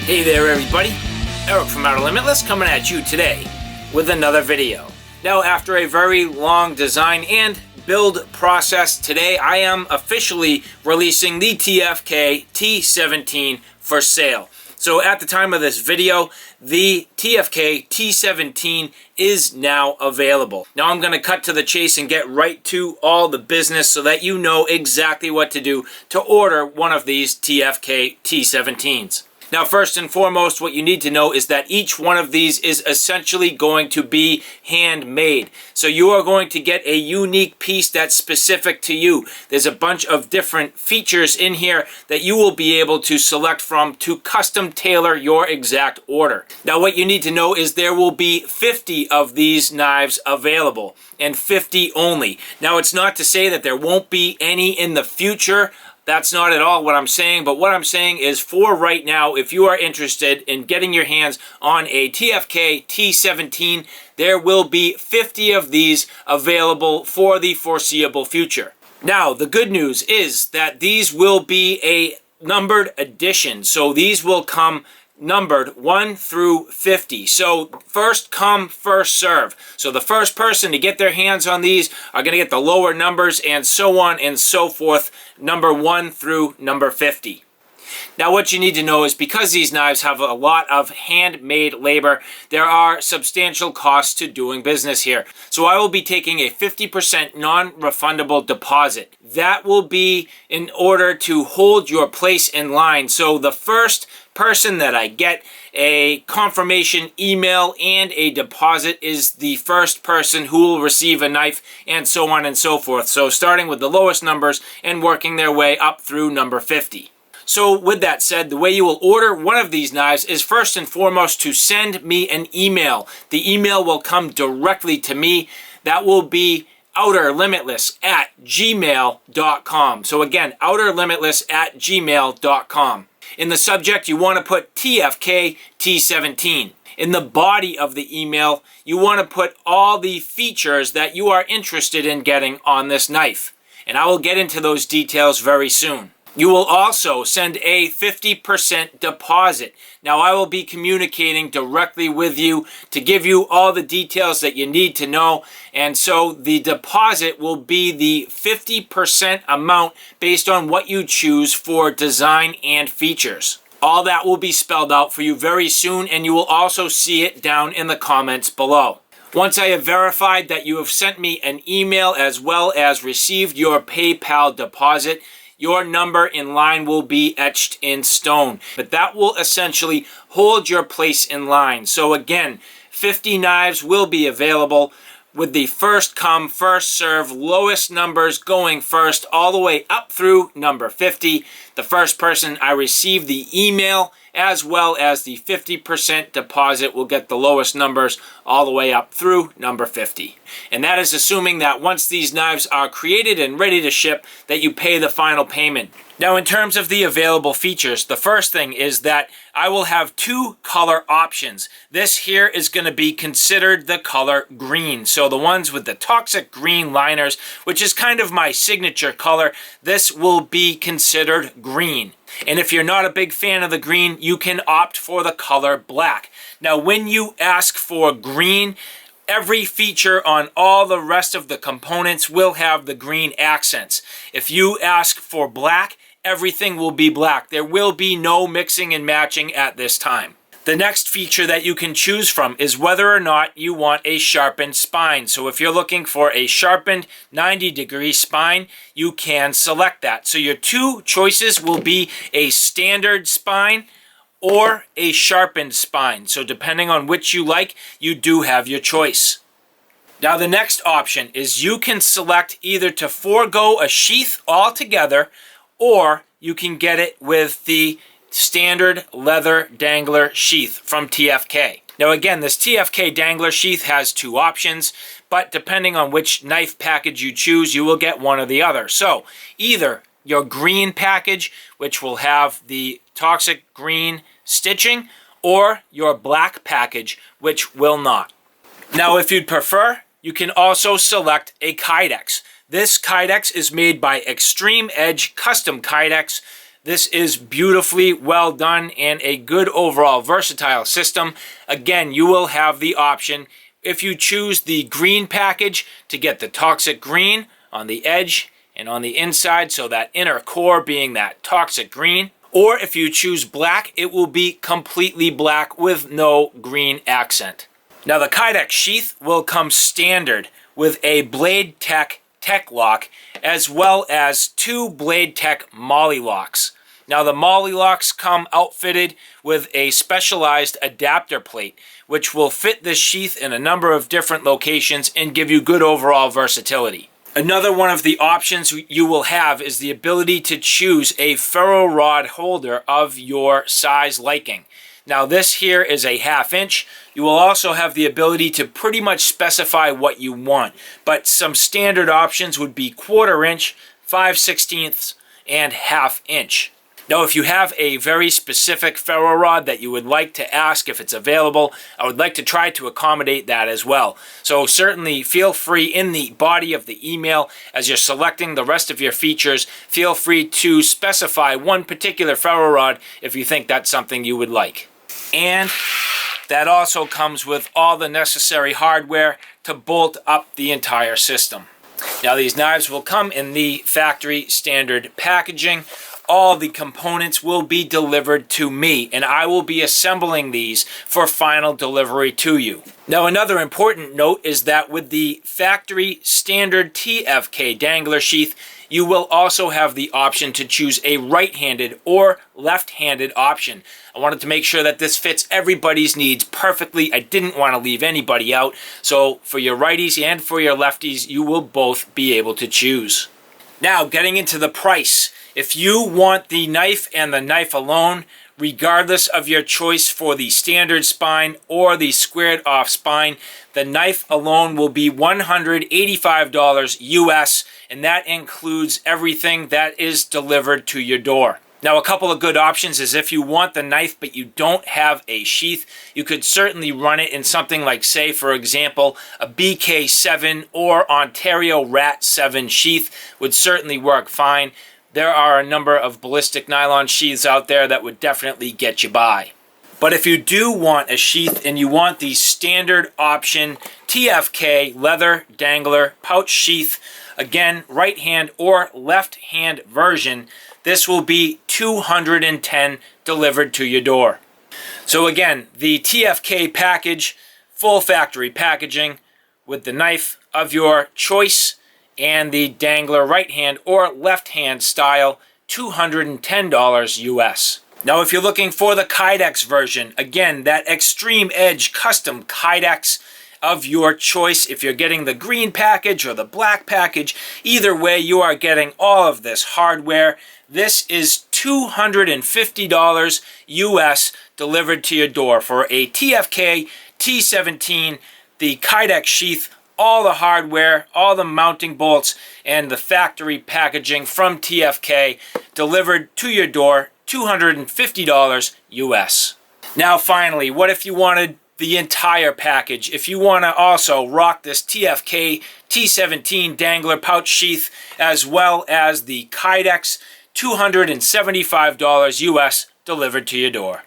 Hey there everybody, Eric from Outer Limitless coming at you today with another video. Now after a very long design and build process, today I am officially releasing the TFK T17 for sale. So at the time of this video, the TFK T17 is now available. Now I'm going to cut to the chase and get right to all the business so that you know exactly what to do to order one of these TFK T17s. Now, first and foremost, what you need to know is that each one of these is essentially going to be handmade. So you are going to get a unique piece that's specific to you. There's a bunch of different features in here that you will be able to select from to custom tailor your exact order. Now, what you need to know is there will be 50 of these knives available, and 50 only. Now, it's not to say that there won't be any in the future. That's not at all what I'm saying, but what I'm saying is for right now, if you are interested in getting your hands on a TFK T17, there will be 50 of these available for the foreseeable future. Now, the good news is that these will be a numbered edition, so these will come numbered 1 through 50. So first come, first serve. So the first person to get their hands on these are going to get the lower numbers, and so on and so forth, number 1 through number 50. Now what you need to know is because these knives have a lot of handmade labor, there are substantial costs to doing business here. So I will be taking a 50% non-refundable deposit. That will be in order to hold your place in line. So the first person that I get a confirmation email and a deposit is the first person who will receive a knife, and so on and so forth. So starting with the lowest numbers and working their way up through number 50. So with that said, the way you will order one of these knives is first and foremost to send me an email. The email will come directly to me. That will be outerlimitless@gmail.com. So again, outerlimitless@gmail.com. In the subject, you want to put TFK T17. In the body of the email, you want to put all the features that you are interested in getting on this knife. And I will get into those details very soon. You will also send a 50% deposit. Now, I will be communicating directly with you to give you all the details that you need to know. And so the deposit will be the 50% amount based on what you choose for design and features. All that will be spelled out for you very soon, and you will also see it down in the comments below. Once I have verified that you have sent me an email as well as received your PayPal deposit, your number in line will be etched in stone. But that will essentially hold your place in line. So again, 50 knives will be available with the first come, first serve, lowest numbers going first all the way up through number 50. The first person I receive the email as well as the 50% deposit will get the lowest numbers all the way up through number 50. And that is assuming that once these knives are created and ready to ship, that you pay the final payment. Now, in terms of the available features, the first thing is that I will have 2 color options. This here is going to be considered the color green. So the ones with the toxic green liners, which is kind of my signature color, this will be considered green. And if you're not a big fan of the green, you can opt for the color black. Now, when you ask for green, every feature on all the rest of the components will have the green accents. If you ask for black, everything will be black. There will be no mixing and matching at this time. The next feature that you can choose from is whether or not you want a sharpened spine. So if you're looking for a sharpened 90-degree spine, you can select that. So your 2 choices will be a standard spine or a sharpened spine. So depending on which you like, you do have your choice. Now the next option is you can select either to forego a sheath altogether, or you can get it with the standard leather Dangler sheath from TFK. Now again, this TFK Dangler sheath has 2 options, but depending on which knife package you choose, you will get one or the other. So either your green package, which will have the toxic green stitching, or your black package, which will not. Now if you'd prefer, you can also select a Kydex. This Kydex is made by Extreme Edge Custom Kydex. This is beautifully well done and a good overall versatile system. Again, you will have the option, if you choose the green package, to get the toxic green on the edge and on the inside, so that inner core being that toxic green. Or if you choose black, it will be completely black with no green accent. Now the Kydex Sheath will come standard with a Blade Tech lock, as well as 2 Blade Tech Molly locks. Now the Molly locks come outfitted with a specialized adapter plate, which will fit this sheath in a number of different locations and give you good overall versatility. Another one of the options you will have is the ability to choose a ferro rod holder of your size liking. Now this here is a 1/2 inch. You will also have the ability to pretty much specify what you want, but some standard options would be 1/4 inch, 5/16, and 1/2 inch. Now, if you have a very specific ferro rod that you would like to ask if it's available, I would like to try to accommodate that as well. So certainly feel free in the body of the email, as you're selecting the rest of your features, feel free to specify one particular ferro rod if you think that's something you would like. And that also comes with all the necessary hardware to bolt up the entire system. Now, these knives will come in the factory standard packaging. All the components will be delivered to me, and I will be assembling these for final delivery to you. Now, another important note is that with the factory standard TFK Dangler sheath, you will also have the option to choose a right-handed or left-handed option. I wanted to make sure that this fits everybody's needs perfectly. I didn't want to leave anybody out. So for your righties and for your lefties, you will both be able to choose. Now, getting into the price. If you want the knife and the knife alone, regardless of your choice for the standard spine or the squared off spine, the knife alone will be $185 US, and that includes everything that is delivered to your door. Now, a couple of good options is if you want the knife but you don't have a sheath, you could certainly run it in something like, say, for example, a BK7 or Ontario Rat 7 sheath would certainly work fine. There are a number of ballistic nylon sheaths out there that would definitely get you by. But if you do want a sheath and you want the standard option TFK leather dangler pouch sheath, again, right hand or left hand version, this will be $210 delivered to your door. So again, the TFK package, full factory packaging with the knife of your choice, and the Dangler right hand or left hand style, $210 US. Now, if you're looking for the Kydex version, again, that extreme edge custom Kydex of your choice, if you're getting the green package or the black package, either way, you are getting all of this hardware. This is $250 US delivered to your door for a TFK T17, the Kydex sheath, all the hardware, all the mounting bolts, and the factory packaging from TFK delivered to your door, $250 US. Now finally, what if you wanted the entire package? If you want to also rock this TFK T17 Dangler pouch sheath as well as the Kydex, $275 US delivered to your door.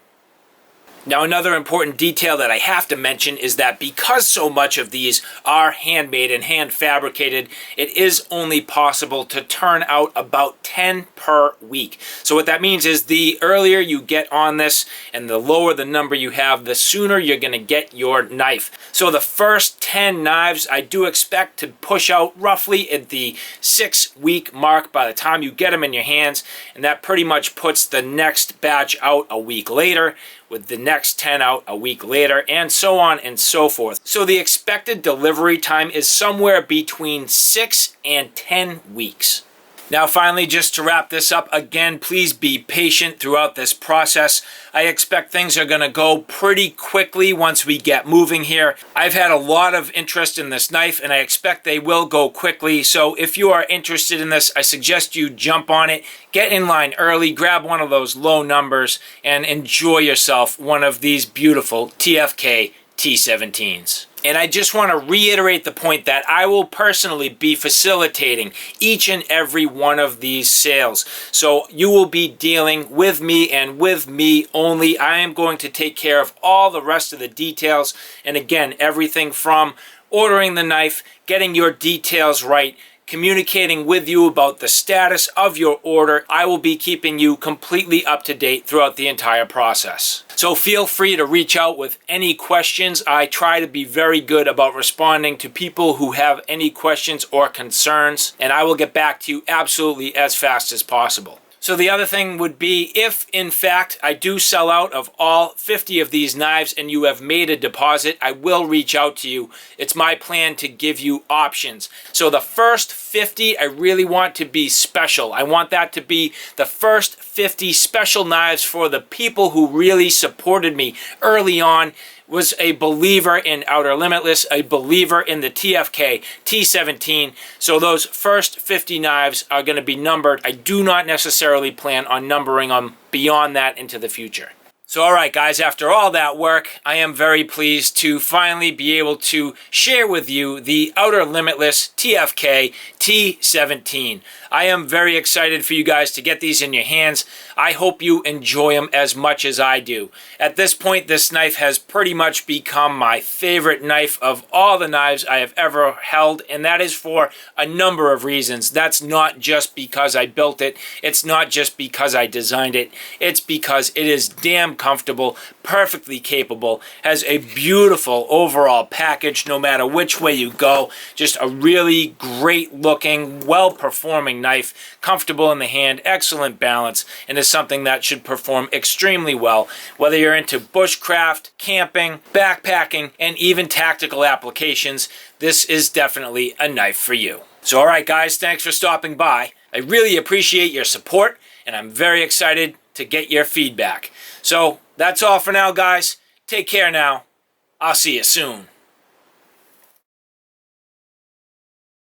Now, another important detail that I have to mention is that because so much of these are handmade and hand fabricated, it is only possible to turn out about 10 per week. So what that means is the earlier you get on this and the lower the number you have, the sooner you're going to get your knife. So the first 10 knives I do expect to push out roughly at the 6-week mark by the time you get them in your hands, and that pretty much puts the next batch out a week later, with the next 10 out a week later, and so on and so forth. So the expected delivery time is somewhere between 6 and 10 weeks. Now finally, just to wrap this up, again, please be patient throughout this process. I expect things are going to go pretty quickly once we get moving here. I've had a lot of interest in this knife, and I expect they will go quickly. So if you are interested in this, I suggest you jump on it, get in line early, grab one of those low numbers, and enjoy yourself one of these beautiful TFK T17s. And I just want to reiterate the point that I will personally be facilitating each and every one of these sales. So you will be dealing with me and with me only. I am going to take care of all the rest of the details. And again, everything from ordering the knife, getting your details right, communicating with you about the status of your order. I will be keeping you completely up to date throughout the entire process. So feel free to reach out with any questions. I try to be very good about responding to people who have any questions or concerns, and I will get back to you absolutely as fast as possible. So the other thing would be, if in fact I do sell out of all 50 of these knives and you have made a deposit, I will reach out to you. It's my plan to give you options. So the first 50, I really want to be special. I want that to be the first 50 special knives for the people who really supported me early on, was a believer in Outer Limitless, a believer in the TFK T17. So those first 50 knives are going to be numbered. I do not necessarily plan on numbering them beyond that into the future. So all right, guys, after all that work, I am very pleased to finally be able to share with you the Outer Limitless TFK T17. I am very excited for you guys to get these in your hands. I hope you enjoy them as much as I do. At this point, this knife has pretty much become my favorite knife of all the knives I have ever held, and that is for a number of reasons. That's not just because I built it. It's not just because I designed it. It's because it is damn comfortable, perfectly capable, has a beautiful overall package no matter which way you go. Just a really great looking, well-performing knife, comfortable in the hand, excellent balance, and is something that should perform extremely well, whether you're into bushcraft, camping, backpacking, and even tactical applications. This is definitely a knife for you. So all right, guys, thanks for stopping by. I really appreciate your support, and I'm very excited to get your feedback. So that's all for now, guys. Take care now. I'll see you soon.